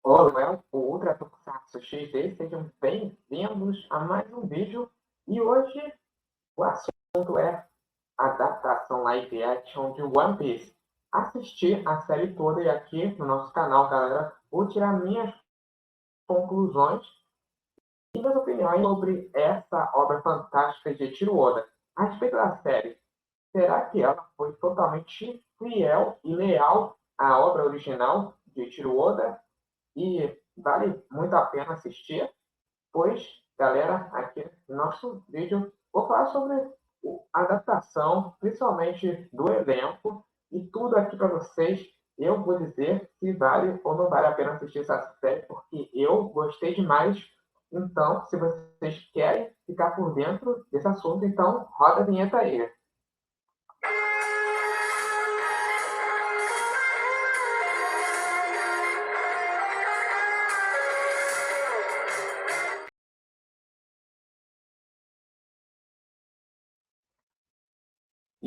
Olá, o Ultra Tokusatsu XD, sejam bem-vindos a mais um vídeo. E hoje o assunto é adaptação live action de One Piece. Assisti a série toda e aqui no nosso canal, galera, vou tirar minhas conclusões e minhas opiniões sobre essa obra fantástica de Eiichiro Oda. A respeito da série, será que ela foi totalmente fiel e leal à obra original de Eiichiro Oda? E vale muito a pena assistir, pois, galera, aqui no nosso vídeo vou falar sobre a adaptação, principalmente do elenco, e tudo aqui para vocês. Eu vou dizer se vale ou não vale a pena assistir essa série, porque eu gostei demais. Então, se vocês querem ficar por dentro desse assunto, então roda a vinheta aí.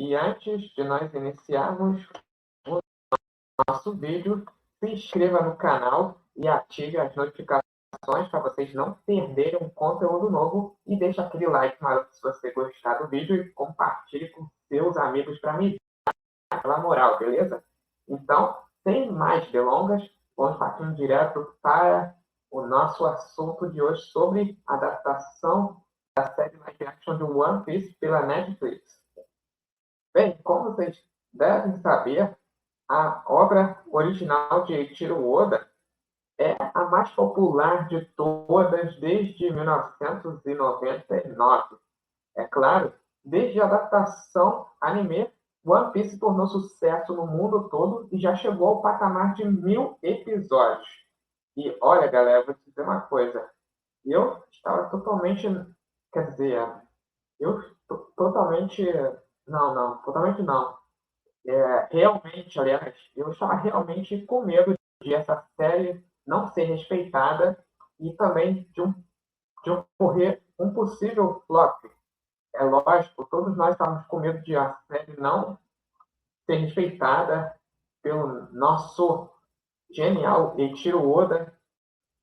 E antes de nós iniciarmos o nosso vídeo, se inscreva no canal e ative as notificações para vocês não perderem um conteúdo novo e deixe aquele like maroto se você gostar do vídeo e compartilhe com seus amigos para me dar aquela moral, beleza? Então, sem mais delongas, vamos partindo direto para o nosso assunto de hoje sobre a adaptação da série live action de One Piece pela Netflix. Bem, como vocês devem saber, a obra original de Eiichiro Oda é a mais popular de todas desde 1999. É claro, desde a adaptação anime, One Piece tornou sucesso no mundo todo e já chegou ao patamar de 1000 episódios. E olha, galera, vou te dizer uma coisa. Eu estava totalmente, quer dizer, eu totalmente, totalmente não. Realmente, aliás, eu estava realmente com medo de essa série não ser respeitada e também de ocorrer um possível flop. É lógico, todos nós estávamos com medo de a série não ser respeitada pelo nosso genial Eiichiro Oda.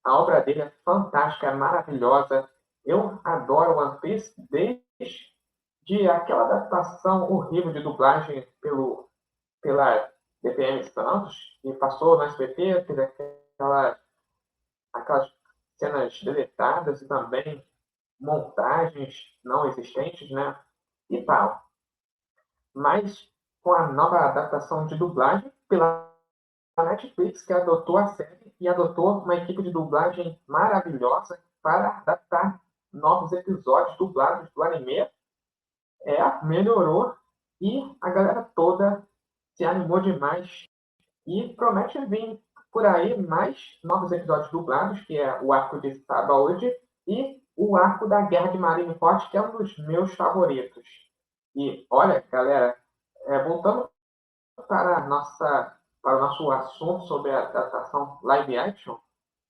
A obra dele é fantástica, é maravilhosa. Eu adoro One Piece desde aquela adaptação horrível de dublagem pela DPM Santos, e passou no SBT, teve aquelas cenas deletadas e também montagens não existentes, né? E tal. Mas com a nova adaptação de dublagem pela Netflix, que adotou a série e adotou uma equipe de dublagem maravilhosa para adaptar novos episódios dublados do anime, melhorou e a galera toda se animou demais e promete vir por aí mais novos episódios dublados, que é o arco de Sabaody e o arco da Guerra de Marineford, que é um dos meus favoritos. E olha, galera, voltando para o nosso assunto sobre a adaptação live action,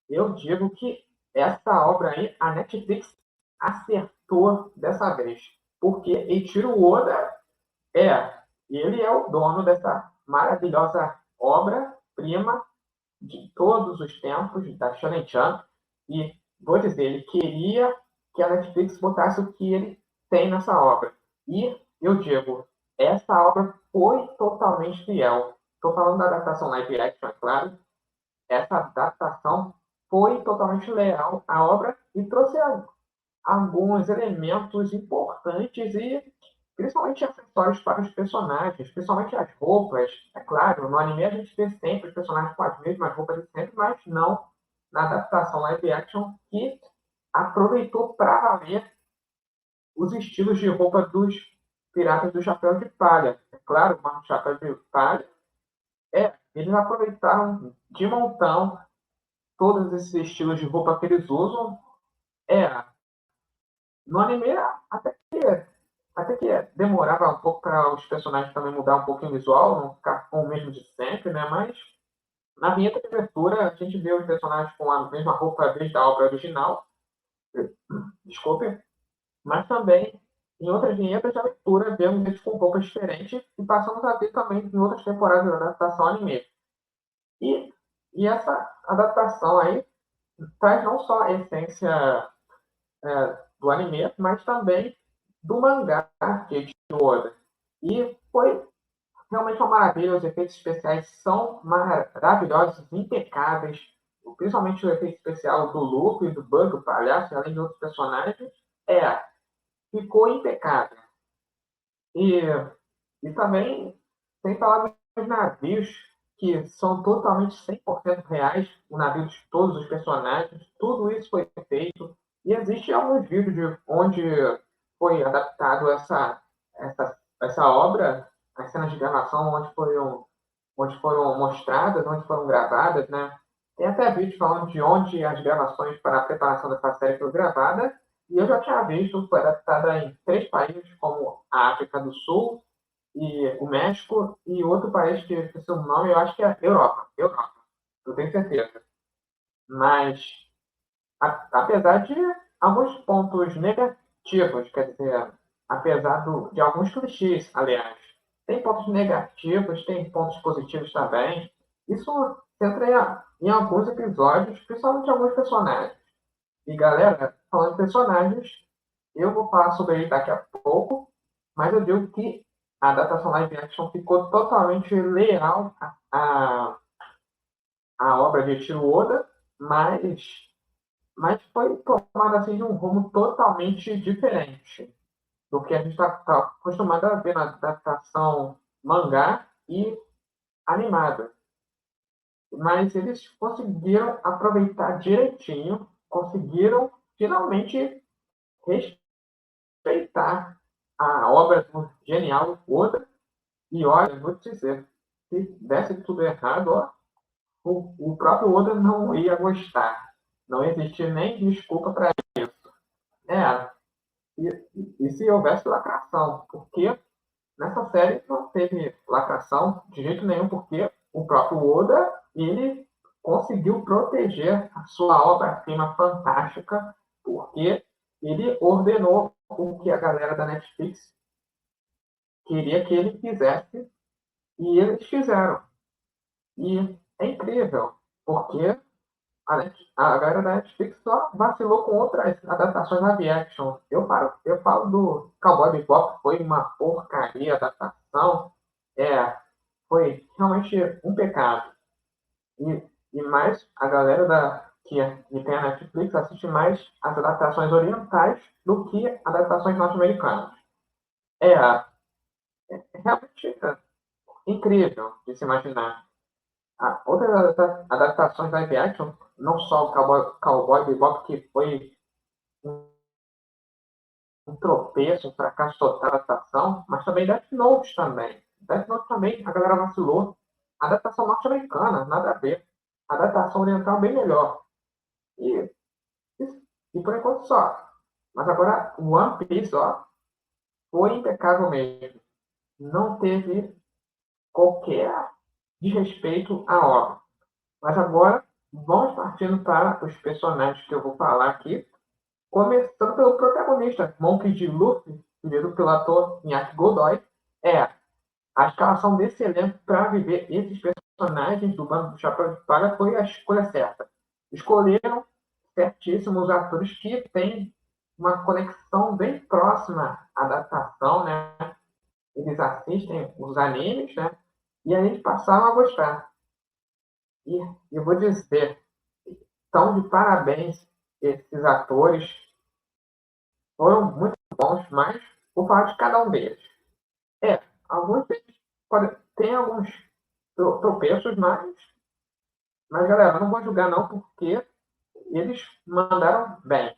eu digo que essa obra aí, a Netflix acertou dessa vez. Porque Eiichiro Oda ele é o dono dessa maravilhosa obra-prima de todos os tempos da Shonen Jump. E vou dizer, ele queria que a Netflix botasse o que ele tem nessa obra. E eu digo, essa obra foi totalmente fiel. Estou falando da adaptação live action, é claro. Essa adaptação foi totalmente leal à obra e trouxe alguns elementos importantes e principalmente acessórios para os personagens, principalmente as roupas. É claro, no anime a gente vê sempre os personagens com as mesmas roupas de sempre, mas não na adaptação live action, que aproveitou para valer os estilos de roupa dos piratas do Chapéu de Palha. É claro, o Chapéu de Palha, eles aproveitaram de montão todos esses estilos de roupa que eles usam. É, no anime, até que demorava um pouco para os personagens também mudar um pouquinho o visual, não ficar com o mesmo de sempre, né? Mas na vinheta de abertura a gente vê os personagens com a mesma roupa desde a obra original, desculpe, mas também em outras vinhetas de abertura vemos eles com roupas diferentes e passamos a ver também em outras temporadas da adaptação anime. E E essa adaptação aí traz não só a essência do anime, mas também do mangá de Eiichiro Oda. E foi realmente uma maravilha, os efeitos especiais são maravilhosos, impecáveis, principalmente o efeito especial do Luffy, do Bug, o palhaço, além de outros personagens, ficou impecável. E, e também, sem falar dos navios, que são totalmente 100% reais, o navio de todos os personagens, tudo isso foi feito. E existem alguns vídeos de onde foi adaptado essa obra, as cenas de gravação, onde foram mostradas, onde foram gravadas, né? Tem até vídeo falando de onde as gravações para a preparação dessa série foram gravadas, e eu já tinha visto, foi adaptada em 3 países, como a África do Sul, e o México, e outro país que eu esqueci o nome, eu acho que é Europa. Europa, eu tenho certeza. Mas, apesar de alguns pontos negativos, quer dizer, apesar de alguns clichês, aliás, tem pontos negativos, tem pontos positivos também. Isso entra em alguns episódios, principalmente alguns personagens. E galera, falando de personagens, eu vou falar sobre ele daqui a pouco, mas eu digo que a adaptação live action ficou totalmente leal à obra de Eiichiro Oda, mas foi tomada assim de um rumo totalmente diferente do que a gente está acostumado a ver na adaptação mangá e animada. Mas eles conseguiram aproveitar direitinho, conseguiram finalmente respeitar a obra do genial Oda. E olha, vou te dizer, se desse tudo errado, ó, o próprio Oda não ia gostar. Não existia nem desculpa para isso. É, e se houvesse lacração? Porque nessa série não teve lacração de jeito nenhum, porque o próprio Oda, ele conseguiu proteger a sua obra-prima fantástica, porque ele ordenou o que a galera da Netflix queria que ele fizesse, e eles fizeram. E é incrível, porque a galera da Netflix só vacilou com outras adaptações live action. Eu falo do Cowboy Bebop, que foi uma porcaria a adaptação. É, foi realmente um pecado. E, e mais, a galera que tem a Netflix assiste mais as adaptações orientais do que adaptações norte-americanas. É, é realmente incrível de se imaginar. Outras adaptações live action, não só o Cowboy Bebop, que foi um tropeço, um fracasso total a adaptação, mas também Death Note também. Death Note também, a galera vacilou. A adaptação norte-americana, nada a ver. A adaptação oriental bem melhor. E, e por enquanto só. Mas agora o One Piece, ó, foi impecável mesmo. Não teve qualquer desrespeito à obra. Mas agora, vamos partindo para os personagens que eu vou falar aqui. Começando pelo protagonista, Monkey D. Luffy, vivido pelo ator Miyake Godoy. A escalação desse elenco para viver esses personagens do Bando do Chapéu de Palha foi a escolha certa. Escolheram certíssimos atores que têm uma conexão bem próxima à adaptação, né? Eles assistem os animes, né? E a gente passaram a gostar. E eu vou dizer, estão de parabéns esses atores, foram muito bons, mas vou falar de cada um deles. Alguns deles tem alguns tropeços, mas galera, não vou julgar não, porque eles mandaram bem.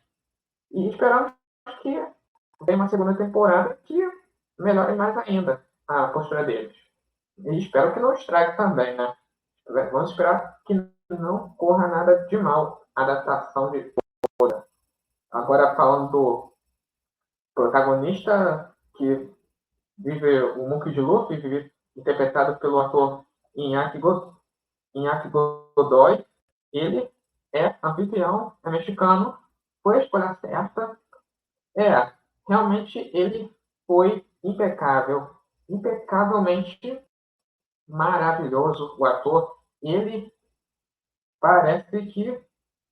E esperamos que tenha uma segunda temporada que melhore mais ainda a postura deles. E espero que não estrague também, né? Vamos esperar que não corra nada de mal a adaptação de Oda. Agora falando do protagonista que vive o Monkey D. Luffy, vive interpretado pelo ator Iñaki Godoy. Ele é anfitrião, é mexicano, foi a escolha certa. Realmente ele foi impecável, impecavelmente maravilhoso o ator. Ele parece que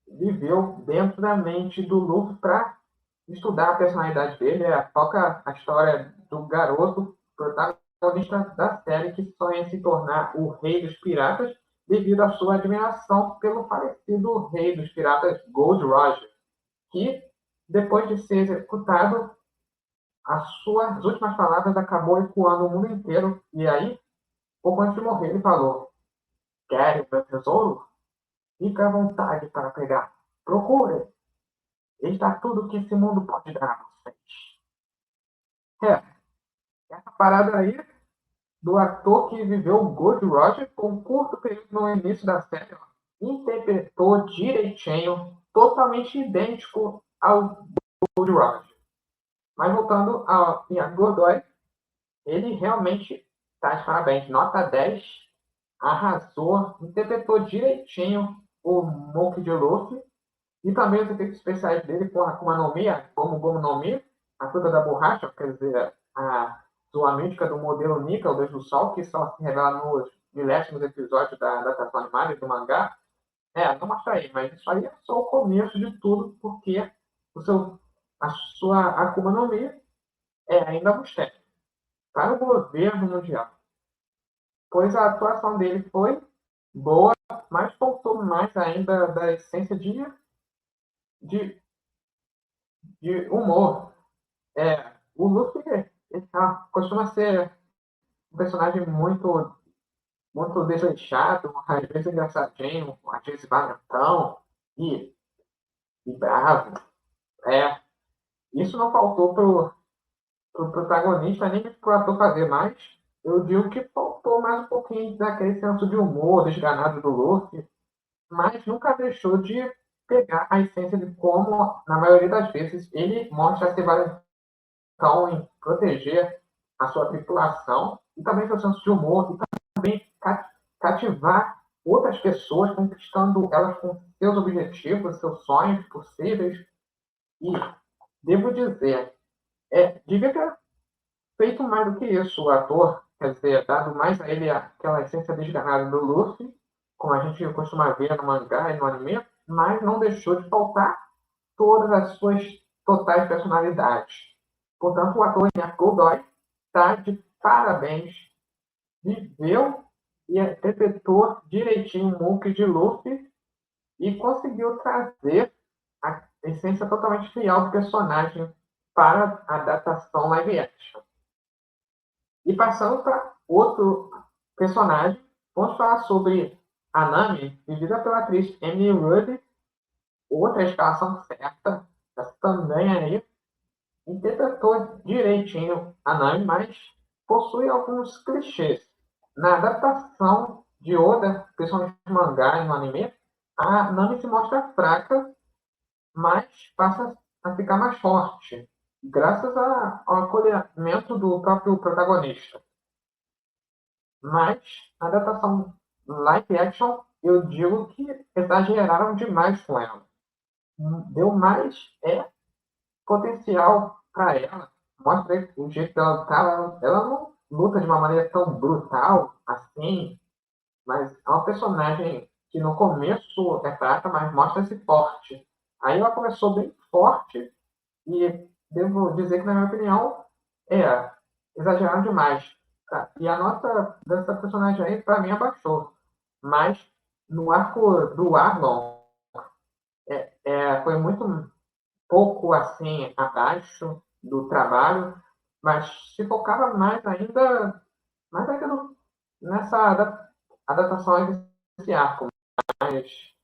viveu dentro da mente do Luffy para estudar a personalidade dele. Toca a história do garoto protagonista da série que sonha em se tornar o rei dos piratas devido à sua admiração pelo falecido rei dos piratas Gold Roger, que, depois de ser executado, as suas últimas palavras acabou ecoando o mundo inteiro. E aí, pouco antes de morrer, ele falou: "Querem meu tesouro? Fica à vontade para pegar. Procure. Está tudo que esse mundo pode dar a vocês." É, essa parada aí do ator que viveu o Gold Roger por um curto período no início da série, ó, interpretou direitinho, totalmente idêntico ao Gold Roger. Mas voltando ao Ian Godoy, ele realmente está de parabéns. Nota 10, arrasou, interpretou direitinho o Monk de Luffy e também os efeitos especiais dele com a Akuma no Mi, como Gomu no Mi, a fruta da borracha, quer dizer, a sua mítica do modelo Nika, o Deus do Sol, que só se revela nos milésimos episódios da adaptação animada do mangá. Não mostra aí, mas isso aí é só o começo de tudo, porque a sua Akuma no Mi é ainda um mistério para o governo mundial, pois a atuação dele foi boa, mas faltou mais ainda da essência de, de humor. O Luffy costuma ser um personagem muito desleixado, às vezes engraçadinho, às vezes valentão e, e bravo. É, isso não faltou pro protagonista nem pro ator fazer, mas eu digo que faltou mais um pouquinho daquele senso de humor desganado do Luffy, mas nunca deixou de pegar a essência de como, na maioria das vezes, ele mostra ser valentão em proteger a sua tripulação e também seu senso de humor e também cativar outras pessoas, conquistando elas com seus objetivos, seus sonhos possíveis. E devo dizer, devia ter feito mais do que isso o ator, quer dizer, dado mais a ele aquela essência desganada do Luffy, como a gente costuma ver no mangá e no anime, mas não deixou de faltar todas as suas totais personalidades. Portanto, o ator Ian Godoy está de parabéns, viveu e interpretou direitinho o Monk de Luffy e conseguiu trazer a essência totalmente fiel do personagem para a adaptação live action. E passando para outro personagem, vamos falar sobre a Nami, vivida pela atriz Emily Rudd, outra escalação certa, essa também aí, interpretou direitinho a Nami, mas possui alguns clichês. Na adaptação de Oda, principalmente no mangá e no anime, a Nami se mostra fraca, mas passa a ficar mais forte, graças ao acolhimento do próprio protagonista. Mas a adaptação live action, eu digo que exageraram demais com ela. Deu mais potencial para ela. Mostra o jeito que ela tá. Ela não luta de uma maneira tão brutal assim, mas é uma personagem que no começo é fraca, mas mostra-se forte. Aí ela começou bem forte e devo dizer que, na minha opinião, é exagerado demais. Tá? E a nota dessa personagem aí, para mim, abaixou. Mas no arco do Arlong, foi muito pouco assim abaixo do trabalho, mas se focava mais ainda nessa adaptação desse arco. Mas,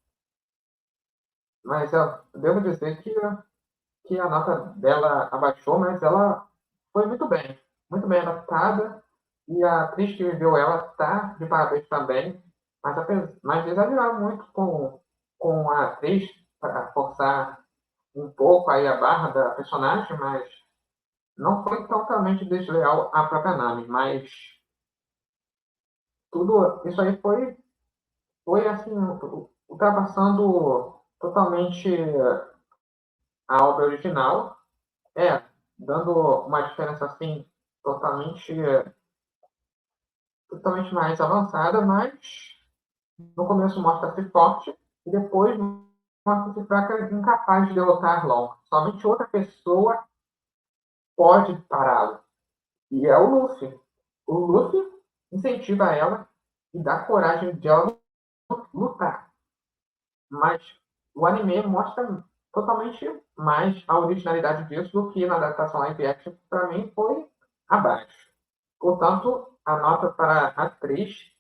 mas eu devo dizer que a nota dela abaixou, mas ela foi muito bem adaptada, e a atriz que viveu ela está de parabéns também, mas exageraram muito com a atriz para forçar um pouco aí a barra da personagem, mas não foi totalmente desleal à própria Nami, mas tudo isso aí foi assim, ultrapassando totalmente a obra original, dando uma diferença assim totalmente, totalmente mais avançada, mas no começo mostra-se forte e depois mostra-se fraca e incapaz de derrotar Long. Somente outra pessoa pode pará-lo, e é o Luffy. O Luffy incentiva ela e dá coragem de ela lutar. Mas o anime mostra totalmente mais a originalidade disso do que na adaptação live action, que para mim foi abaixo. Portanto, a nota para a atriz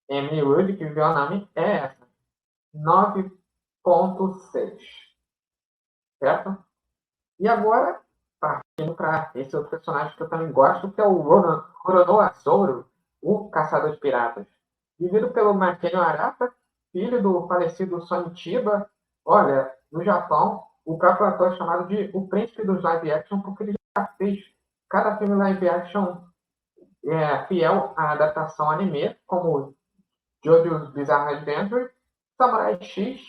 Emily Wood, que viveu a Nami, é essa: 9,6. Certo? E agora, partindo para esse outro personagem que eu também gosto, que é o Roronoa Zoro, o Caçador de Piratas. Vivido pelo Makino Arata, filho do falecido Sonny Chiba. Olha, no Japão, o próprio ator é chamado de o príncipe dos live action, porque ele já fez cada filme live action fiel à adaptação anime, como JoJo's Bizarre Adventure, Samurai X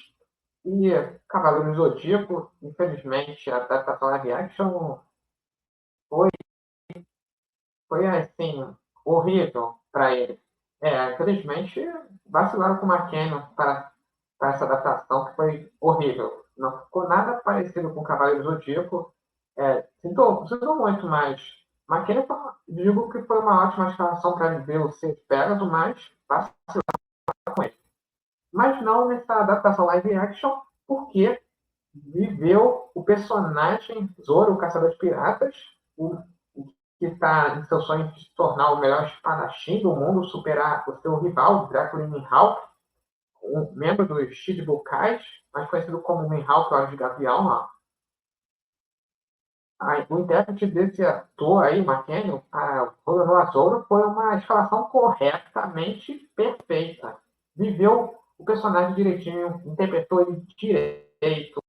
e Cavaleiro do Zodíaco. Infelizmente, a adaptação live action foi, foi assim, horrível para ele. Infelizmente, vacilaram com o McKenna para essa adaptação, que foi horrível. Não ficou nada parecido com o Cavaleiro do Zodíaco. Sinto muito, mas McKenna, digo que foi uma ótima escalação para ver o Seis Pegasus, mas vacilaram com ele. Mas não nessa adaptação live action, porque viveu o personagem Zoro, o Caçador de Piratas, que está em seu sonho de se tornar o melhor espadachim do mundo, superar o seu rival, Drácula Mihawk, um membro dos Shichibukais, mais conhecido como Mihawk, Olhos de Gavião. Ó. O intérprete desse ator aí, McKenna, o Zoro, foi uma escalação corretamente perfeita. Viveu o personagem direitinho, interpretou ele direito,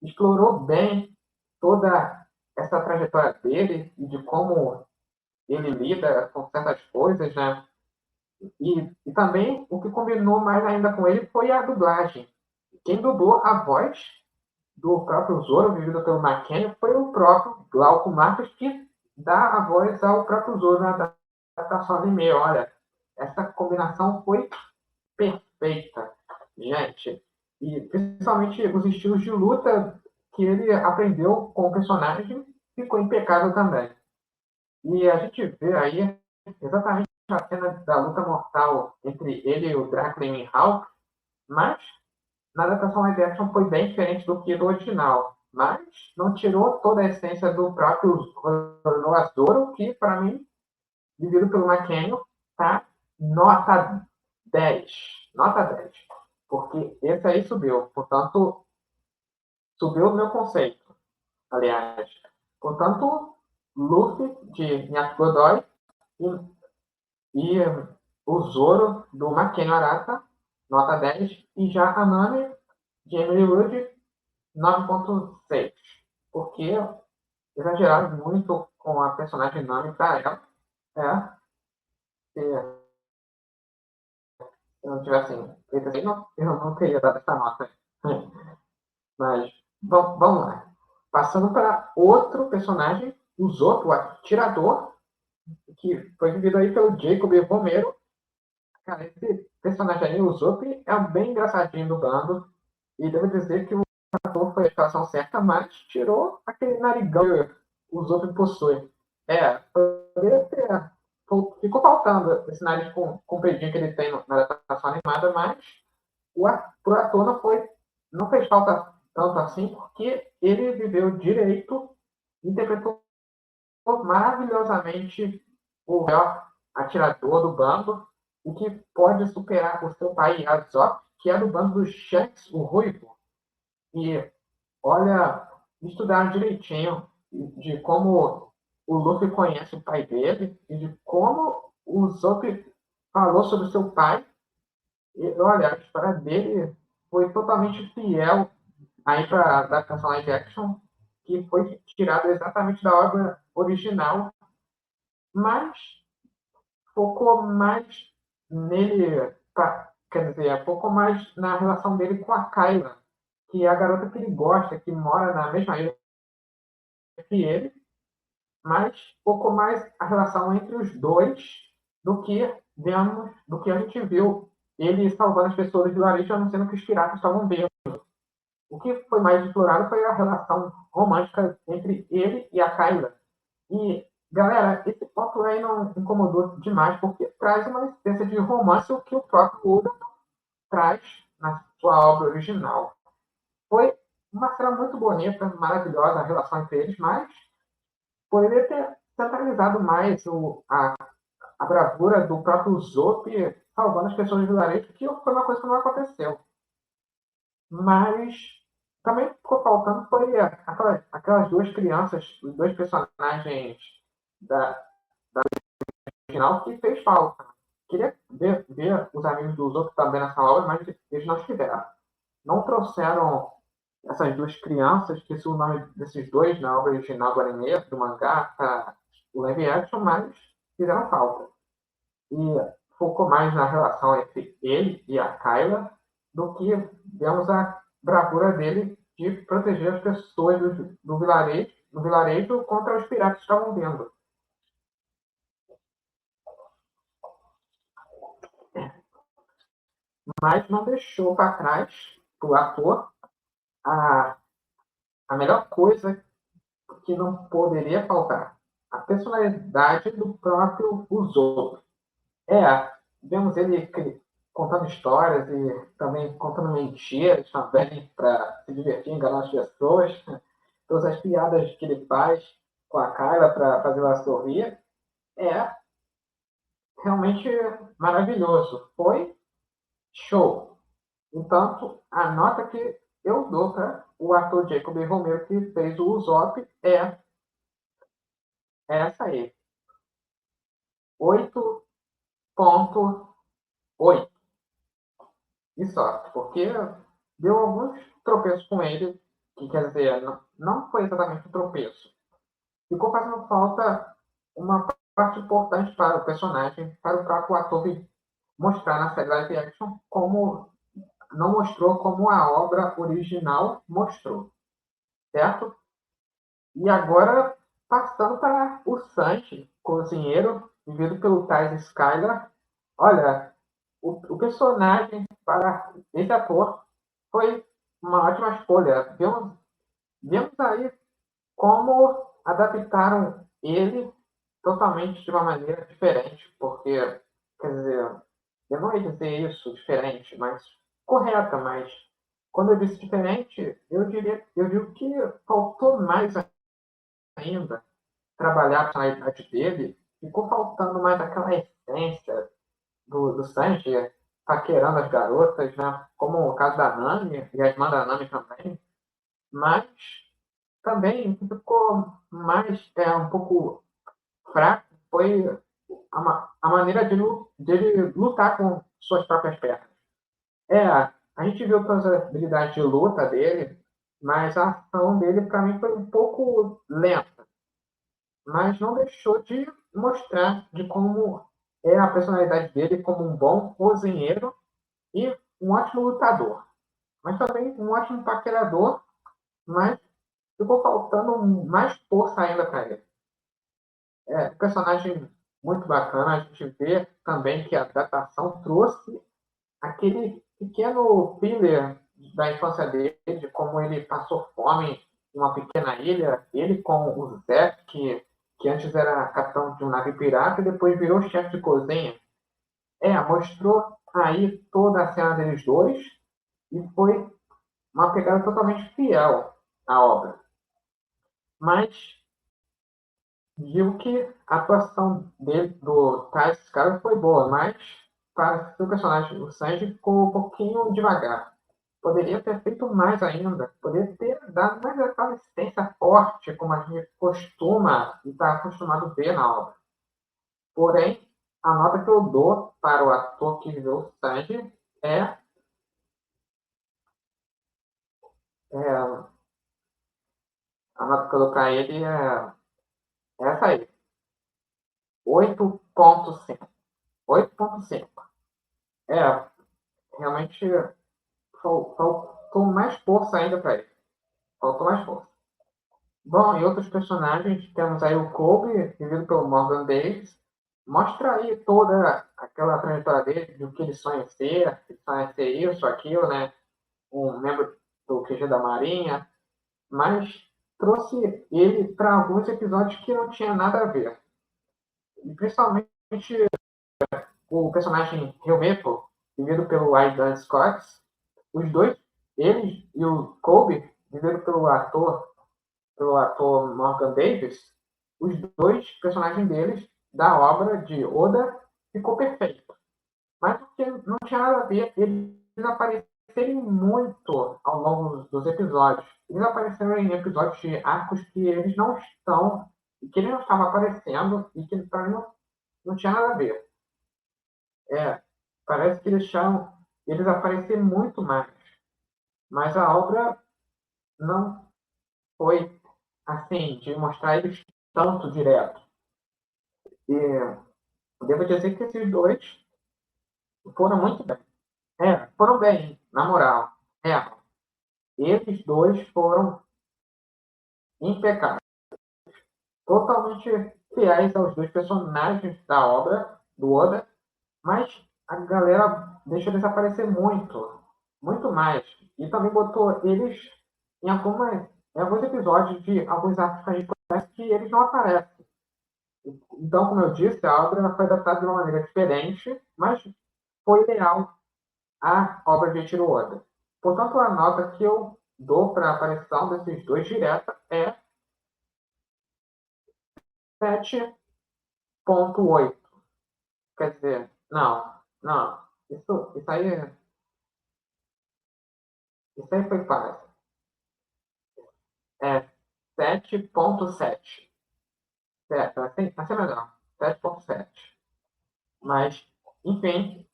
explorou bem toda essa trajetória dele e de como ele lida com certas coisas, né? E também o que combinou mais ainda com ele foi a dublagem. Quem dublou a voz do próprio Zoro, vivido pelo McKenna, foi o próprio Glauco Marcos, que dá a voz ao próprio Zoro na adaptação anime. Olha, essa combinação foi perfeita, gente. E principalmente os estilos de luta que ele aprendeu com o personagem ficou impecável também. E a gente vê aí exatamente a cena da luta mortal entre ele e o Drácula e Mihawk, mas na adaptação live action foi bem diferente do que do original. Mas não tirou toda a essência do próprio Roronoa Zoro, que para mim, vivido pelo McKenna, tá nota 10. Nota 10. Porque esse aí subiu. Portanto, subiu o meu conceito. Aliás, portanto, Luffy de Miyako Godoy e o Zoro do Makeno Arata, nota 10, e já a Nami de Emily Wood, 9,6. Porque exageraram muito com a personagem Nami para ela. Se eu não tivesse feito assim, eu não teria dado essa nota. Mas vamos lá. Passando para outro personagem, o Zoro, o atirador, que foi vivido aí pelo Jacob Romero. Cara, esse personagem aí, o Zoro, é bem engraçadinho do bando. E devo dizer que o ator foi a escalação certa, mas tirou aquele narigão que o Zoro possui. Poderia ter. Ficou faltando esse nariz compridinho que ele tem na adaptação animada, mas o ator não fez falta tanto assim, porque ele viveu direito, interpretou maravilhosamente o melhor atirador do bando, o que pode superar o seu pai Yazop, que é do bando dos Shanks, o Ruivo. E olha, estudaram direitinho de como o Luffy conhece o pai dele e de como o Zop falou sobre o seu pai. E olha, a história dele foi totalmente fiel aí para a adaptação live action, que foi tirada exatamente da obra original, mas focou mais nele, quer dizer, focou mais na relação dele com a Kyla, que é a garota que ele gosta, que mora na mesma ilha que ele, mas focou mais a relação entre os dois do que a gente viu ele salvando as pessoas do vilarejo, anunciando que os piratas estavam vendo. O que foi mais explorado foi a relação romântica entre ele e a Kyla. E, galera, esse ponto aí não incomodou demais, porque traz uma essência de romance, o que o próprio Oda traz na sua obra original. Foi uma cena muito bonita, maravilhosa a relação entre eles, mas poderia ter centralizado mais a bravura do próprio Zop salvando as pessoas do vilarejo, que foi uma coisa que não aconteceu. Mas também ficou faltando foi aquelas duas crianças, os dois personagens da original que fez falta. Queria ver os amigos do Zop também nessa obra, mas eles não estiveram. Não trouxeram essas duas crianças, que é o nome desses dois na obra original do anime, do mangá, tá, o live action, mas fizeram falta. E focou mais na relação entre ele e a Kyla do que vemos a bravura dele de proteger as pessoas do vilarejo contra os piratas que estavam vindo. Mas não deixou para trás, o ator, a, a melhor coisa que não poderia faltar: a personalidade do próprio Usopp. Vemos ele contando histórias e também contando mentiras também para se divertir, enganar as pessoas. Todas as piadas que ele faz com a Kyla para fazer ela sorrir é realmente maravilhoso. Foi show. Entanto, a nota que eu dou para o ator Jacob Romero, que fez o Usopp, é essa aí. 8,8. E sorte, porque deu alguns tropeços com ele, que quer dizer, não foi exatamente um tropeço. Ficou fazendo falta uma parte importante para o personagem, para o próprio ator mostrar na série live action como não mostrou como a obra original mostrou, certo? E agora, passando para o Sanji, cozinheiro, vivido pelo Thais Skylar. Olha, o personagem para esse ator foi uma ótima escolha. Vemos aí como adaptaram ele totalmente de uma maneira diferente, porque, quer dizer, eu não ia dizer isso diferente, mas correta, mas quando eu disse diferente, eu digo que faltou mais ainda trabalhar a personalidade dele, ficou faltando mais aquela essência do Sanji paquerando as garotas, né? Como o caso da Nami e a irmã da Nami também, mas também ficou mais um pouco fraco foi a maneira de ele lutar com suas próprias pernas. A gente viu todas as habilidades de luta dele, mas a ação dele, para mim, foi um pouco lenta. Mas não deixou de mostrar de como é a personalidade dele como um bom cozinheiro e um ótimo lutador. Mas também um ótimo paquerador, mas ficou faltando mais força ainda para ele. Um personagem muito bacana. A gente vê também que a adaptação trouxe aquele pequeno filler da infância dele, de como ele passou fome em uma pequena ilha, ele com o Zé, que antes era capitão de um navio pirata e depois virou chefe de cozinha. Mostrou aí toda a cena deles dois e foi uma pegada totalmente fiel à obra. Mas digo que a atuação dele, do Thais Cara foi boa, mas para o personagem, o Sanji, ficou um pouquinho devagar. Poderia ter feito mais ainda, poderia ter dado mais aquela assistência forte, como a gente costuma e está acostumado a ver na obra. Porém, a nota que eu dou para o ator que viveu o Sanji é, é a nota que eu dou para ele é essa aí, 8,5. 8,5. É, realmente faltou mais força ainda para ele. Faltou mais força. Bom, e outros personagens, temos aí o Kobe, vivido pelo Morgan Davis. mostra aí toda aquela trajetória dele, do que ele sonha ser isso, aquilo, né? Um membro do QG da Marinha, mas trouxe ele para alguns episódios que não tinha nada a ver. E principalmente o personagem Helmepo, vivido pelo Aidan Scott, os dois, ele e o Colby, vivido pelo ator Morgan Davis, os dois personagens deles da obra de Oda ficou perfeito. Mas não tinha nada a ver eles aparecerem muito ao longo dos episódios. Eles apareceram em episódios de arcos que eles não estão, que ele não estava aparecendo e que para mim não tinha nada a ver. Parece que deixaram eles aparecer muito mais. Mas a obra não foi assim, de mostrar eles tanto direto. E devo dizer que esses dois foram muito bem. Foram bem, na moral. Esses dois foram impecáveis. Totalmente fiéis aos dois personagens da obra, do Oda, mas a galera deixou desaparecer muito, muito mais. E também botou eles em, em alguns episódios de alguns arcos que a gente conhece que eles não aparecem. Então, como eu disse, a obra foi adaptada de uma maneira diferente, mas foi ideal à obra de Eiichiro Oda. Portanto, a nota que eu dou para a aparição desses dois direta é 7,8. Quer dizer, não. Isso aí foi fácil. É 7,7. Certo, assim é melhor. 7,7. Mas, enfim,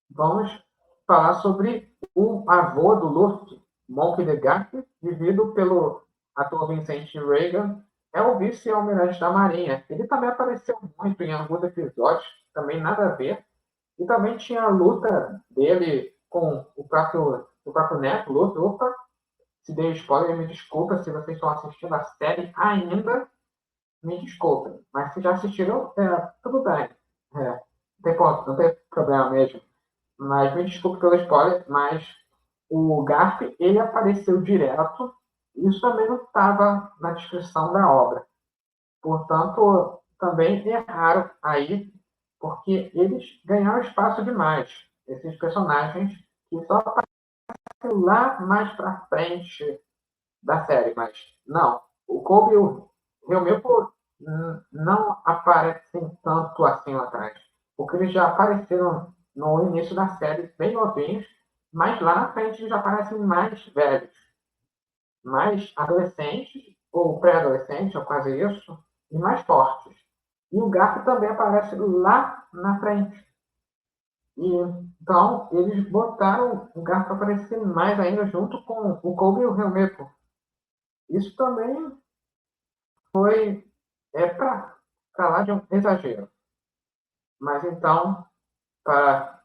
vamos falar sobre o avô do Luffy, Monkey D. Garp, vivido pelo ator Vincent Reagan, é o vice-almirante da Marinha. Ele também apareceu muito em alguns episódios, também nada a ver. E também tinha a luta dele com o próprio Neto, Luffy. Opa, se dei spoiler, me desculpa. Se vocês estão assistindo a série ainda, me desculpem. Mas se já assistiram, tudo bem. Não tem problema mesmo. Mas me desculpe pelo spoiler, mas o Garp, ele apareceu direto. Isso também não estava na descrição da obra. Portanto, também erraram aí, porque eles ganharam espaço demais. Esses personagens que só aparecem lá mais para frente da série, mas não. O Kobe e o Ryumiko não aparecem tanto assim lá atrás, porque eles já apareceram no início da série bem novinhos, mas lá na frente eles já aparecem mais velhos, mais adolescentes, ou pré-adolescentes, ou quase isso, e mais fortes. E o Garp também aparece lá na frente. E, então, eles botaram o Garp para aparecer mais ainda junto com o Kobe e o Ryumiko. Isso também foi para lá de um exagero. Mas então, para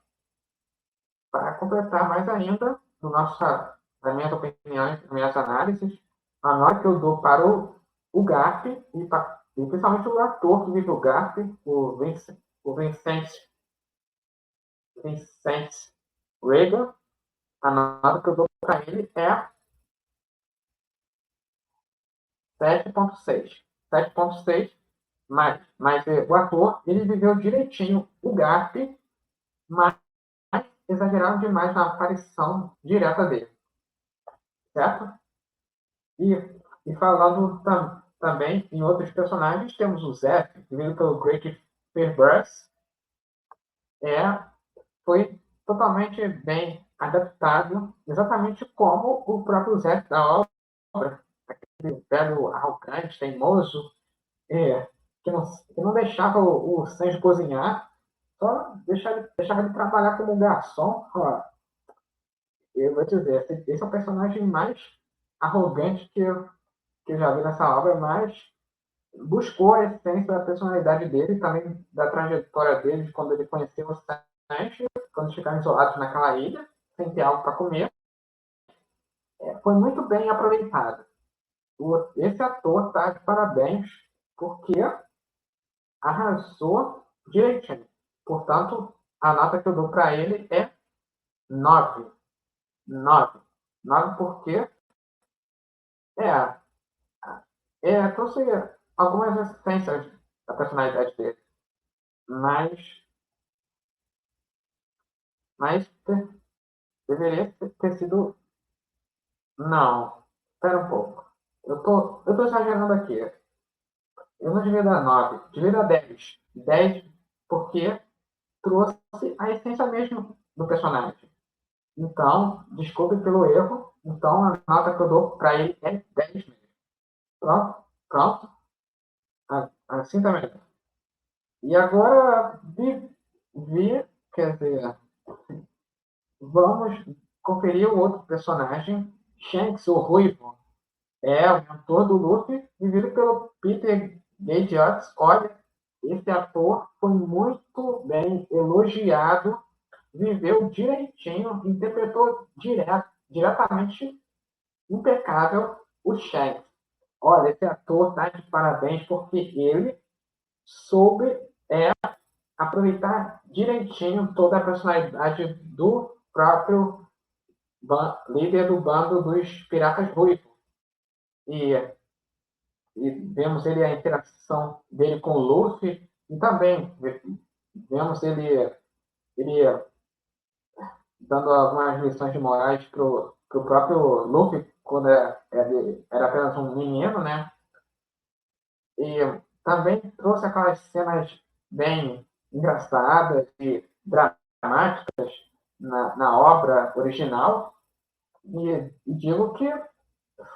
completar mais ainda, das minhas opiniões, das minhas análises, a nota que eu dou para o Garp e principalmente o ator que vive o Garp, o Vincent Reagan, a nota que eu dou para ele é 7,6. 7,6, mas o ator, ele viveu direitinho o Garp, mas exageraram demais na aparição direta dele, certo? E, e falando também em outros personagens, temos o Zef, vivido pelo Great Fairbrass, foi totalmente bem adaptado, exatamente como o próprio Zef da obra, aquele velho arrogante, teimoso, é, que não deixava o Sanji cozinhar, só deixava ele trabalhar como garçom. Ó, eu vou te dizer, esse é o personagem mais arrogante que eu já vi nessa obra, mas buscou a essência da personalidade dele, também da trajetória dele, de quando ele conheceu o Sanji, quando ficaram isolados naquela ilha, sem ter algo para comer. Foi muito bem aproveitado. Esse ator está de parabéns, porque arrasou direitinho. Portanto, a nota que eu dou para ele é 9. 9. 9 porque é, trouxe algumas resistências da personalidade dele. Mas deveria ter sido. Não, espera um pouco. Eu tô exagerando aqui. Eu não devia dar 9, devia dar 10. 10 porque trouxe a essência mesmo do personagem. Então, desculpe pelo erro. Então, a nota que eu dou para ele é 10 mesmo. Pronto? Pronto? Assim também. E agora, quer dizer, vamos conferir o outro personagem, Shanks, o Ruivo. É o mentor do Luffy, vivido pelo Peter Gates. Olha, esse ator foi muito bem elogiado, viveu direitinho, interpretou diretamente impecável o Shanks. Olha, esse ator está de parabéns porque ele soube aproveitar direitinho toda a personalidade do próprio líder do bando dos Piratas Ruivos. E, e vemos ele a interação dele com o Luffy e também vemos ele dando algumas lições de morais pro próprio Luffy quando ele era apenas um menino, né? E também trouxe aquelas cenas bem engraçadas e dramáticas na obra original. E digo que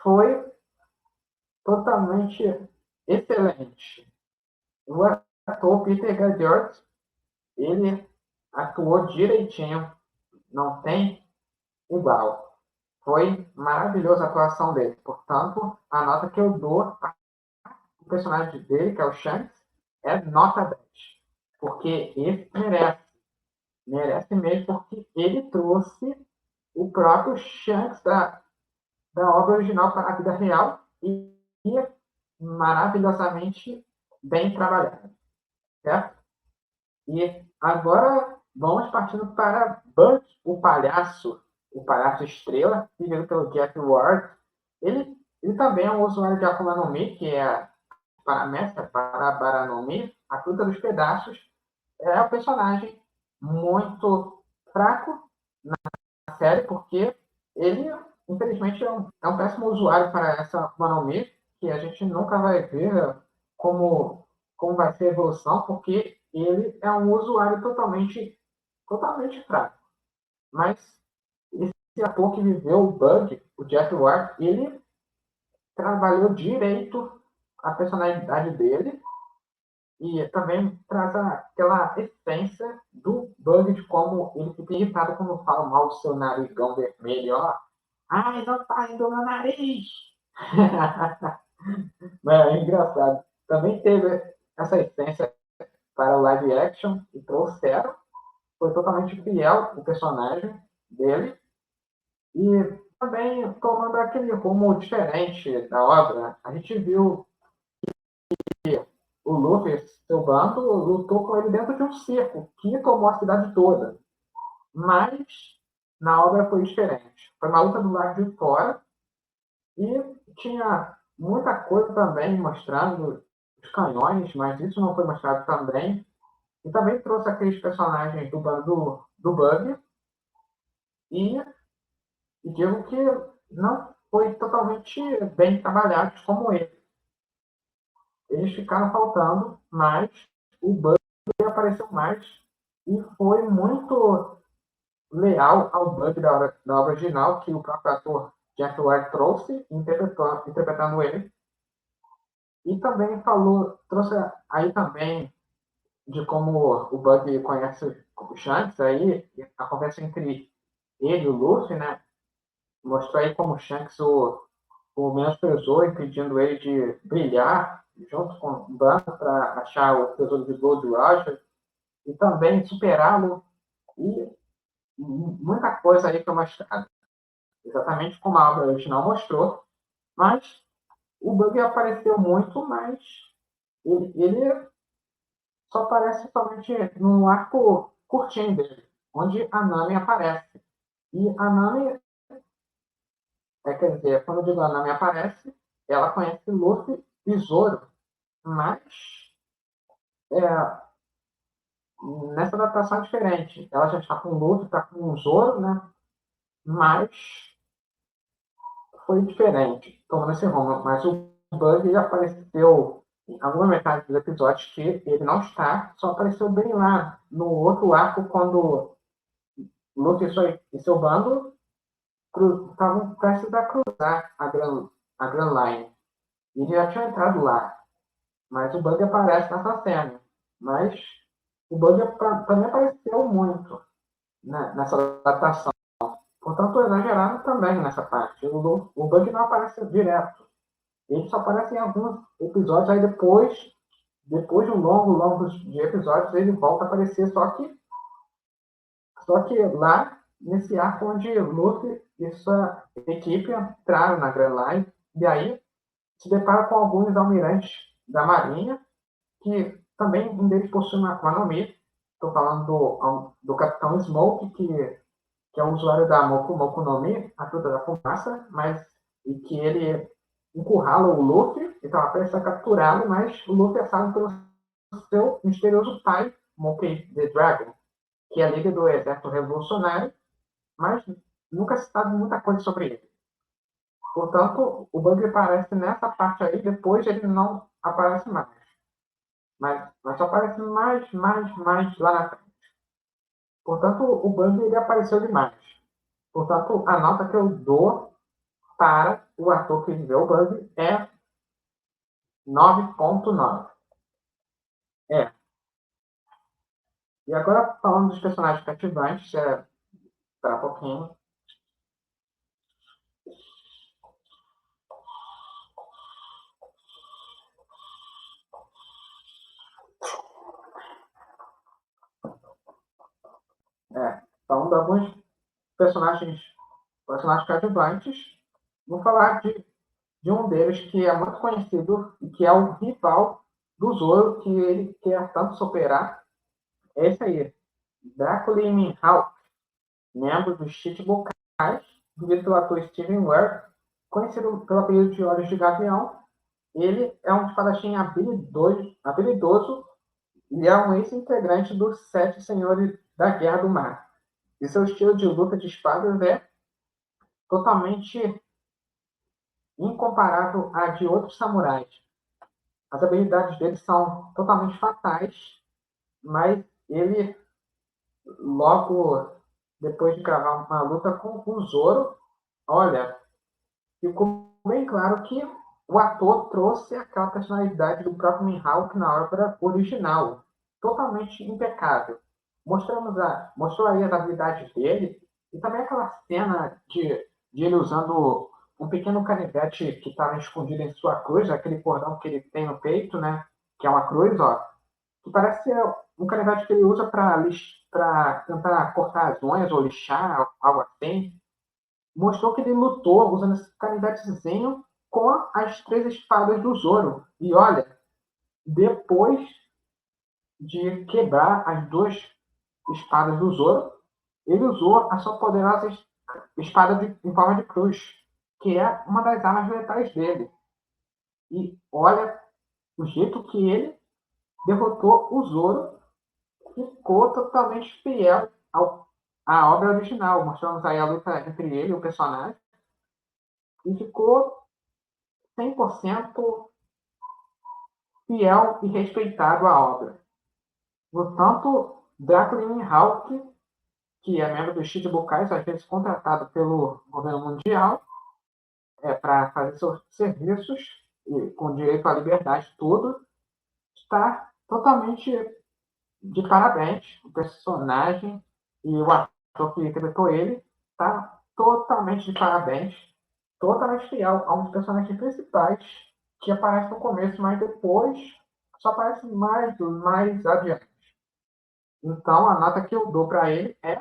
foi totalmente excelente. O ator Peter Gagliardi, ele atuou direitinho, não tem igual. Foi maravilhosa a atuação dele. Portanto, a nota que eu dou ao personagem dele, que é o Shanks, é nota 10. Porque ele merece mesmo, porque ele trouxe o próprio Shanks da obra original para a vida real e maravilhosamente bem trabalhado, certo? E agora vamos partindo para Bug, o palhaço estrela, vivido pelo Jack Ward. Ele também é um usuário de Akuma no Mi, que é para mestra, para Baranomi, a fruta dos pedaços. É um personagem muito fraco na série, porque ele, infelizmente, é um péssimo usuário para essa Monomi, que a gente nunca vai ver como vai ser a evolução, porque ele é um usuário totalmente fraco. Mas esse ator que viveu o Bug, o Jack Ward, ele trabalhou direito a personalidade dele e também traz aquela essência do Bug de como ele fica irritado quando fala mal do seu narigão vermelho, ó. Ai, não tá indo no nariz! É engraçado. Também teve essa essência para o live action e trouxeram. Foi totalmente fiel o personagem dele. E também tomando aquele rumo diferente da obra. A gente viu o Luffy, seu bando, lutou com ele dentro de um circo, que tomou a cidade toda. Mas na obra foi diferente. Foi uma luta do lado de fora e tinha muita coisa também mostrando os canhões, mas isso não foi mostrado também. E também trouxe aqueles personagens do bando do Bug. E, e digo que não foi totalmente bem trabalhados como ele. Eles ficaram faltando, mas o Bug apareceu mais e foi muito leal ao Bug da obra original, que o próprio ator Jack White trouxe, interpretando ele. E também trouxe aí também de como o Bug conhece o Shanks, aí, a conversa entre ele e o Luffy, né? Mostrou aí como o Shanks o menosprezou, impedindo ele de brilhar junto com o Bug para achar o tesouro de Gold Roger e também superá-lo e muita coisa aí foi mostrada. Exatamente como a obra original mostrou, mas o Bug apareceu muito, mas ele só aparece somente no arco curtinho dele, onde a Nami aparece. E a Nami, quer dizer, quando eu digo a Nami aparece, ela conhece Luffy e Zoro, mas é, nessa adaptação é diferente. Ela já está com o Luffy, está com o Zoro, né? Mas foi diferente, tomando esse rumo. Mas o Bug apareceu em alguma metade dos episódios que ele não está, só apareceu bem lá no outro arco, quando Luffy e seu bando estavam prestes a cruzar a Grand Line. E ele já tinha entrado lá. Mas o Bug aparece nessa cena. Mas o Bug também apareceu muito, né, nessa adaptação. Portanto, exageraram também nessa parte. O Bug não aparece direto. Ele só aparece em alguns episódios, aí depois de um longo de episódios, ele volta a aparecer, só que lá, nesse arco onde Luffy e sua equipe entraram na Grand Line, e aí se depara com alguns almirantes da Marinha, que também um deles possui uma Nami. Estou falando do Capitão Smoke, que é um usuário da Moku Moku no Mi, a fruta da fumaça, mas e que ele encurrala o Luffy, e estava prestes a capturá-lo, mas o Luffy é salvo pelo seu misterioso pai, Monkey the Dragon, que é líder do exército revolucionário, mas nunca se sabe muita coisa sobre ele. Portanto, o Bug aparece nessa parte aí, depois ele não aparece mais. Mas só aparece mais lá na frente. Portanto, o Bug ele apareceu demais. Portanto, a nota que eu dou para o ator que viveu o Bug é 9.9. É. E agora, falando dos personagens cativantes, para um pouquinho. Falando de alguns personagens cativantes, vou falar de um deles que é muito conhecido e que é o rival do Zoro, que ele quer tanto superar. É esse aí, Dracula Minhawk, membro dos Chichibukais, vivido pelo ator Steven Ware, conhecido pelo apelido de Olhos de Gavião. Ele é um espadachim habilidoso e é um ex-integrante dos Sete Senhores da Guerra do Mar. E seu estilo de luta de espadas é totalmente incomparável a de outros samurais. As habilidades dele são totalmente fatais, mas ele, logo depois de gravar uma luta com o Zoro, olha, ficou bem claro que o ator trouxe aquela personalidade do próprio Mihawk na obra original, totalmente impecável. Mostrou aí as habilidades dele, e também aquela cena de ele usando um pequeno canivete que estava escondido em sua cruz, aquele cordão que ele tem no peito, né? Que é uma cruz, ó, que parece ser um canivete que ele usa para tentar cortar as unhas ou lixar, algo assim. Mostrou que ele lutou usando esse canivetezinho com as três espadas do Zoro. E olha, depois de quebrar as duas espadas do Zoro, ele usou a sua poderosa espada em forma de cruz, que é uma das armas letais dele. E olha o jeito que ele derrotou o Zoro, ficou totalmente fiel à obra original. Mostramos aí a luta entre ele e o personagem. E ficou 100% fiel e respeitado à obra. Portanto, Dracula Hawk, que é membro dos Chichibukais, às vezes contratado pelo governo mundial para fazer seus serviços, e com direito à liberdade, tudo, está totalmente de parabéns. O personagem e o ator que interpretou ele está totalmente de parabéns, totalmente fiel a um dos personagens principais que aparece no começo, mas depois só aparece mais adiante. Então, a nota que eu dou para ele é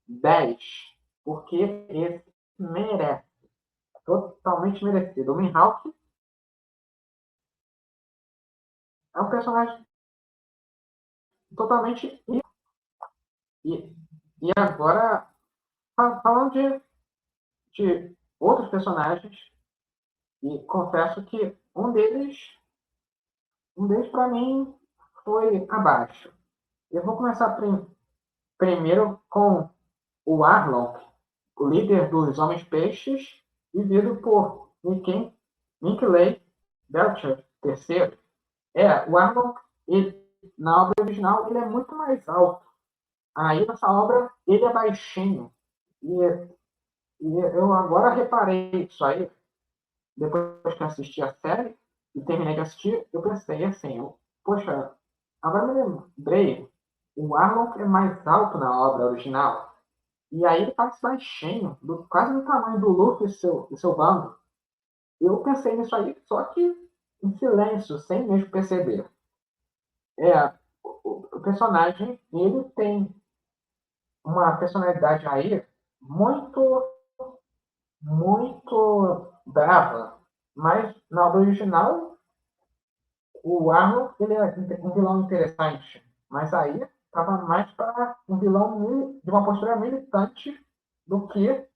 10, porque ele merece, totalmente merecido. O Mihawk é um personagem totalmente. E, e agora, falando de outros personagens, e confesso que um deles para mim foi abaixo. Eu vou começar primeiro com o Arlong, o líder dos Homens-Peixes, vivido por Minkley Belcher III. O Arlong, na obra original, ele é muito mais alto. Aí, nessa obra, ele é baixinho. E eu agora reparei isso aí, depois que eu assisti a série e terminei de assistir, eu pensei assim, poxa, agora me lembrei, o Arlong é mais alto na obra original. E aí ele parece baixinho, quase do tamanho do Luffy e seu bando. Eu pensei nisso aí, só que em silêncio, sem mesmo perceber. O personagem, ele tem uma personalidade aí muito, muito brava. Mas na obra original, o Arno, ele é um vilão interessante. Mas aí estava mais para um vilão de uma postura militante do que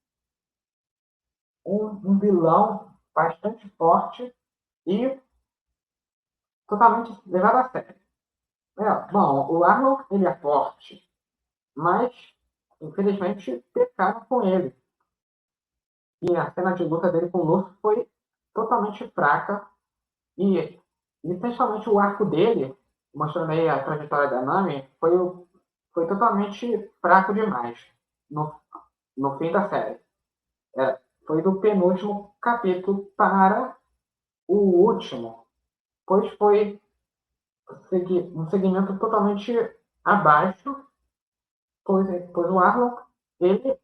um vilão bastante forte e totalmente levado a sério. Bom, o Arnold, ele é forte, mas infelizmente pecaram com ele. E a cena de luta dele com o Luffy foi totalmente fraca e principalmente o arco dele, mostrando aí a trajetória da Nami, foi totalmente fraco demais no fim da série. Foi do penúltimo capítulo para o último, pois foi um segmento totalmente abaixo, pois o Arlong, ele,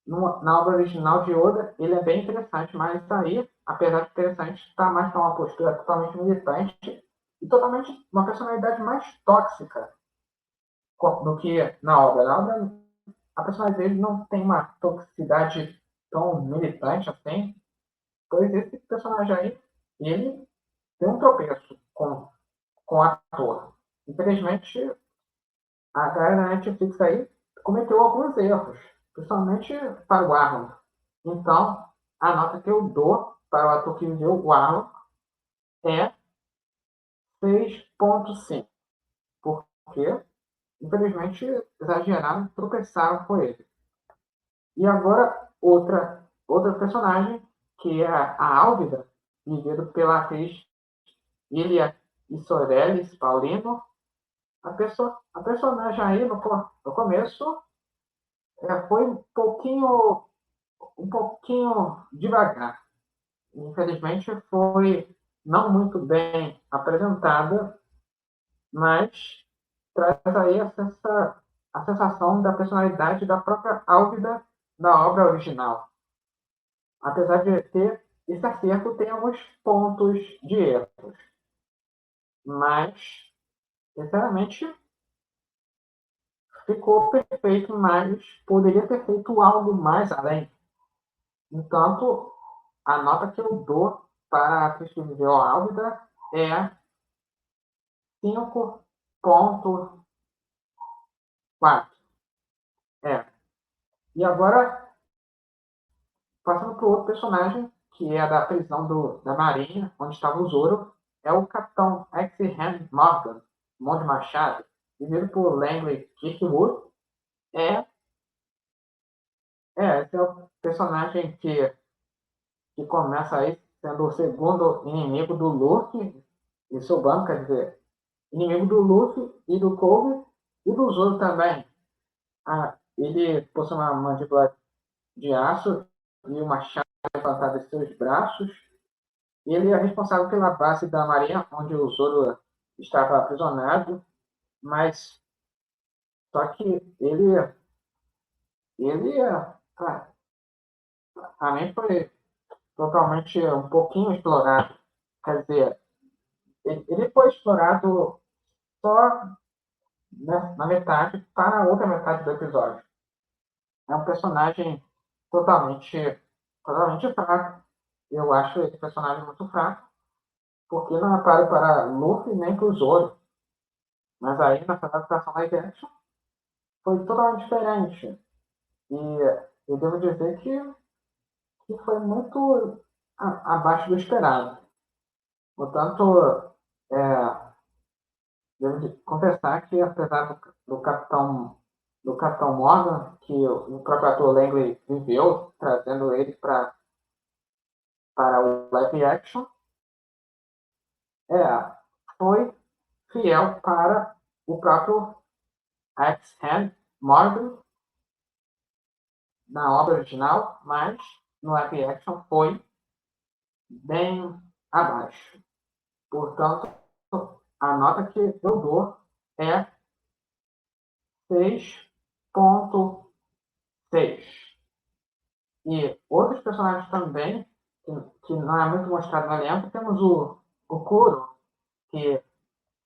na obra original de Oda, ele é bem interessante, mas aí, apesar de interessante, está mais para uma postura totalmente militante e totalmente uma personalidade mais tóxica do que na obra. Na obra, a personalidade dele não tem uma toxicidade tão militante assim, pois esse personagem aí, ele tem um tropeço com o ator. Infelizmente, a galera da Netflix aí cometeu alguns erros, principalmente para o Arnold. Então, a nota que eu dou para o ator que viveu o Arnold é 6,5, porque, infelizmente, exageraram, tropeçaram com ele. E agora, outra personagem, que é a Álvida, vivida pela atriz Ilia Issoreles Paulino. A personagem aí, no começo, foi um pouquinho devagar. Infelizmente, foi não muito bem apresentada, mas traz aí a sensação da personalidade da própria Álvida da obra original. Apesar de ter esse acerto, tem alguns pontos de erros. Mas, sinceramente, ficou perfeito, mas poderia ter feito algo mais além. Entanto, a nota que eu dou para a atriz que viveu a Álvida é 5,4. É. E agora, passando para o outro personagem, que é da prisão da Marinha, onde estava o Zoro, é o Capitão X-Hand Morgan, mão de machado, vivido por Langley Kirkwood. Esse é o personagem que começa aí sendo o segundo inimigo do Luffy e seu bando, quer dizer, inimigo do Luffy e do Kobe e do Zoro também. Ele possui uma mandíbula de aço e uma chave levantada em seus braços. Ele é responsável pela base da Marinha, onde o Zoro estava aprisionado, mas só que ele a mim foi totalmente um pouquinho explorado. Quer dizer, ele foi explorado só na metade para a outra metade do episódio. É um personagem totalmente, totalmente fraco. Eu acho esse personagem muito fraco, porque não é para Luffy nem para o Zoro. Mas aí, nessa adaptação live action, foi totalmente diferente. E eu devo dizer que foi muito abaixo do esperado. Portanto, é, devo confessar que, apesar do Capitão Morgan, que o próprio ator Langley viveu, trazendo ele para o live action, foi fiel para o próprio X-Hand Morgan na obra original, mas no live action foi bem abaixo. Portanto, a nota que eu dou é 6,6. E outros personagens também, que não é muito mostrado no elenco, temos o Kuro, que,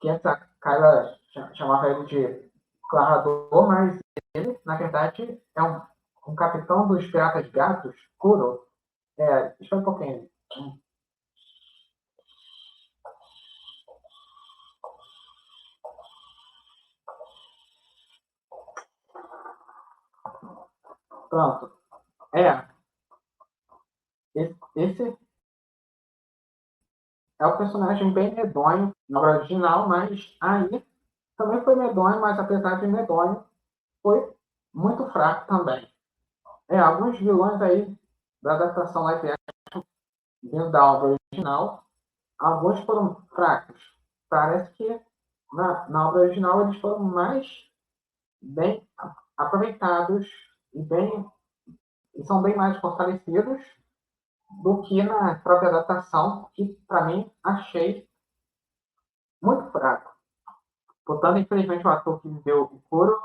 que antes a Kyla chamava ele de Clarador, mas ele, na verdade, é um capitão dos Piratas Gatos, Kuro. Espera um pouquinho. Pronto. É, esse é o personagem bem medonho na obra original, mas aí também foi medonho, mas apesar de medonho, foi muito fraco também. Alguns vilões aí da adaptação live action dentro da obra original, alguns foram fracos. Parece que na obra original eles foram mais bem aproveitados e, e são bem mais fortalecidos do que na própria adaptação, que para mim achei muito fraco. Portanto, infelizmente, o ator que viveu o Kuro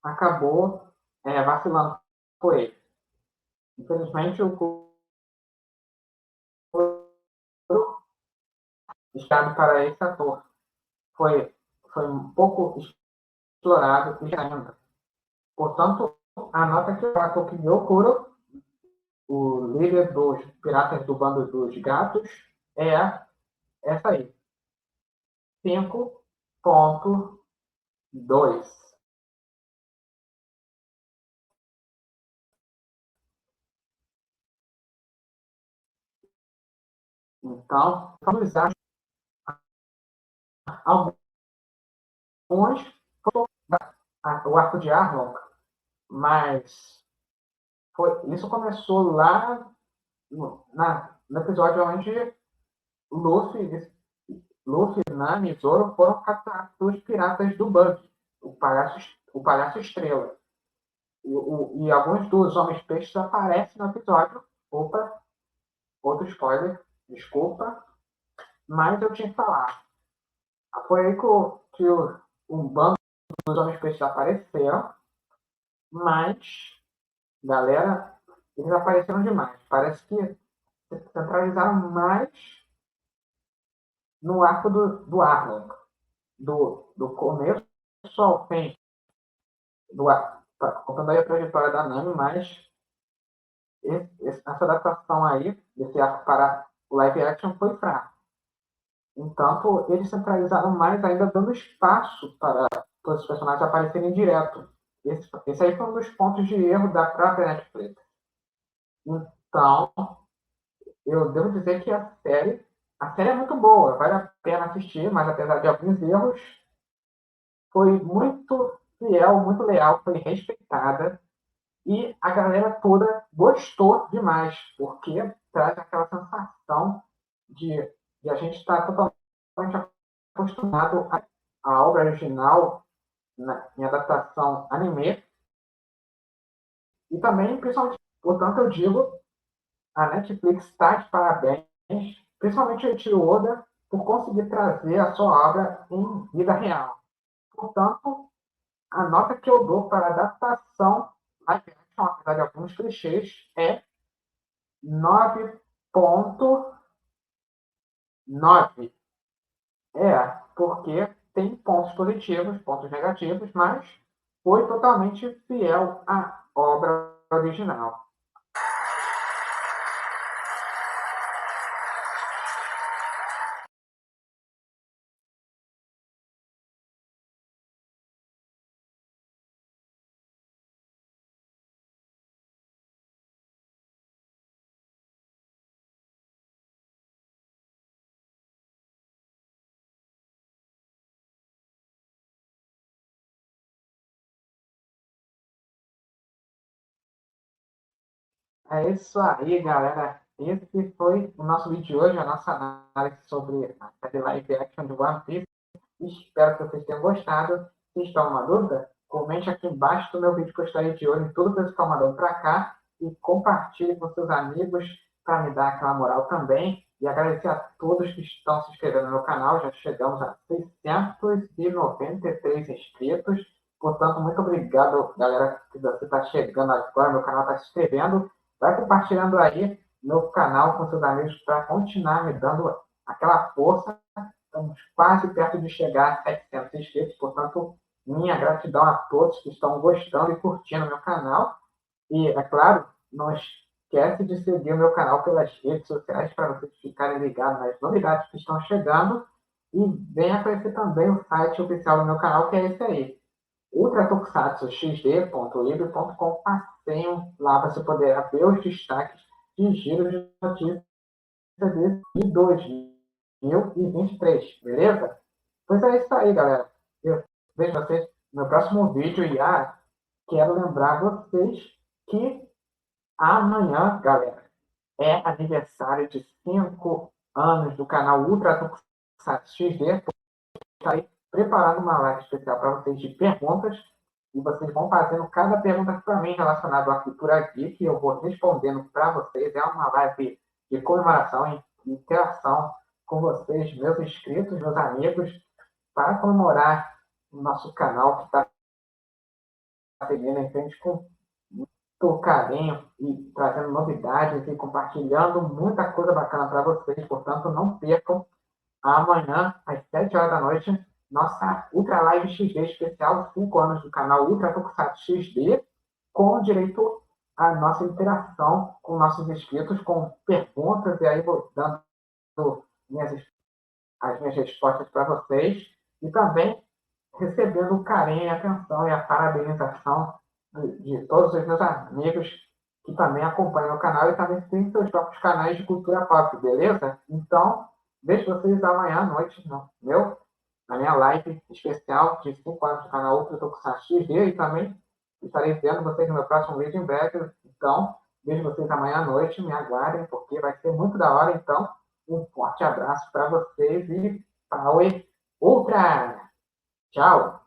acabou vacilando por ele. Infelizmente, o Kuro estado para esse ator foi, foi um pouco explorado e ainda. Portanto, a nota que o ator que deu Kuro, o líder dos piratas do bando dos gatos, é essa aí. 5,2. Então, vamos usar alguns o arco de Arlong, mas isso começou lá no episódio onde Luffy, Nami e Zoro foram capturados pelos piratas do Bug, o Palhaço Estrela. E alguns dos Homens Peixes aparecem no episódio. Opa, outro spoiler, desculpa, mas eu tinha que falar. Foi aí que um bando dos Homens Peixes apareceram, mas, galera, eles apareceram demais. Parece que centralizaram mais no arco do Arlong, do começo ao fim, contando aí a trajetória da Nami, mas essa adaptação aí, desse arco para o live action, foi fraca. Então, eles centralizaram mais ainda, dando espaço para os personagens aparecerem direto. Esse aí foi um dos pontos de erro da própria Netflix. Então, eu devo dizer que a série é muito boa, vale a pena assistir, mas apesar de alguns erros, foi muito fiel, muito leal, foi respeitada. E a galera toda gostou demais, porque traz aquela sensação de a gente estar totalmente acostumado à obra original em adaptação anime. E também, principalmente, portanto, eu digo, a Netflix está de parabéns, principalmente o Eiichiro Oda, por conseguir trazer a sua obra em vida real. Portanto, a nota que eu dou para a adaptação live action, apesar de alguns clichês, é 9,9. Porque tem pontos positivos, pontos negativos, mas foi totalmente fiel à obra original. É isso aí, galera. Esse foi o nosso vídeo de hoje, a nossa análise sobre a série live action de One Piece. Espero que vocês tenham gostado. Se estão uma dúvida, comente aqui embaixo do meu vídeo que eu estarei de olho em tudo que vocês estão mandando para cá e compartilhe com seus amigos para me dar aquela moral também. E agradecer a todos que estão se inscrevendo no meu canal. Já chegamos a 693 inscritos. Portanto, muito obrigado, galera, que você está chegando agora. Meu canal está se inscrevendo. Vai compartilhando aí meu canal com seus amigos para continuar me dando aquela força. Estamos quase perto de chegar a 700 inscritos, portanto, minha gratidão a todos que estão gostando e curtindo meu canal. E, é claro, não esquece de seguir o meu canal pelas redes sociais para vocês ficarem ligados nas novidades que estão chegando. E venha conhecer também o site oficial do meu canal, que é esse aí, ultratokusatsuxd.libro.com. Passeio lá, você poderá ver os destaques de giro de notícias de 2023, beleza? Pois é isso aí, galera. Eu vejo vocês no próximo vídeo e quero lembrar vocês que amanhã, galera, é aniversário de 5 anos do canal Ultra Tokusatsu XD. Estarei preparando uma live especial para vocês de perguntas e vocês vão fazendo cada pergunta para mim relacionada à cultura geek e eu vou respondendo para vocês. É uma live de comemoração e interação com vocês, meus inscritos, meus amigos, para comemorar o nosso canal que está seguindo em frente com muito carinho e trazendo novidades e compartilhando muita coisa bacana para vocês. Portanto, não percam amanhã, às 7 horas da noite, nossa Ultra Live XD especial, 5 anos do canal Ultra Tokusatsu XD, com direito à nossa interação com nossos inscritos, com perguntas, e aí vou dando minhas, as minhas respostas para vocês, e também recebendo o carinho, a atenção e a parabenização de todos os meus amigos que também acompanham o canal e também têm seus próprios canais de cultura pop, beleza? Então, vejo vocês amanhã à noite na minha live especial de 5 anos do canal Ultra Tokusatsu XD e também estarei vendo vocês no meu próximo vídeo em breve. Então, vejo vocês amanhã à noite, me aguardem, porque vai ser muito da hora. Então, um forte abraço para vocês e Power Ultra! Tchau!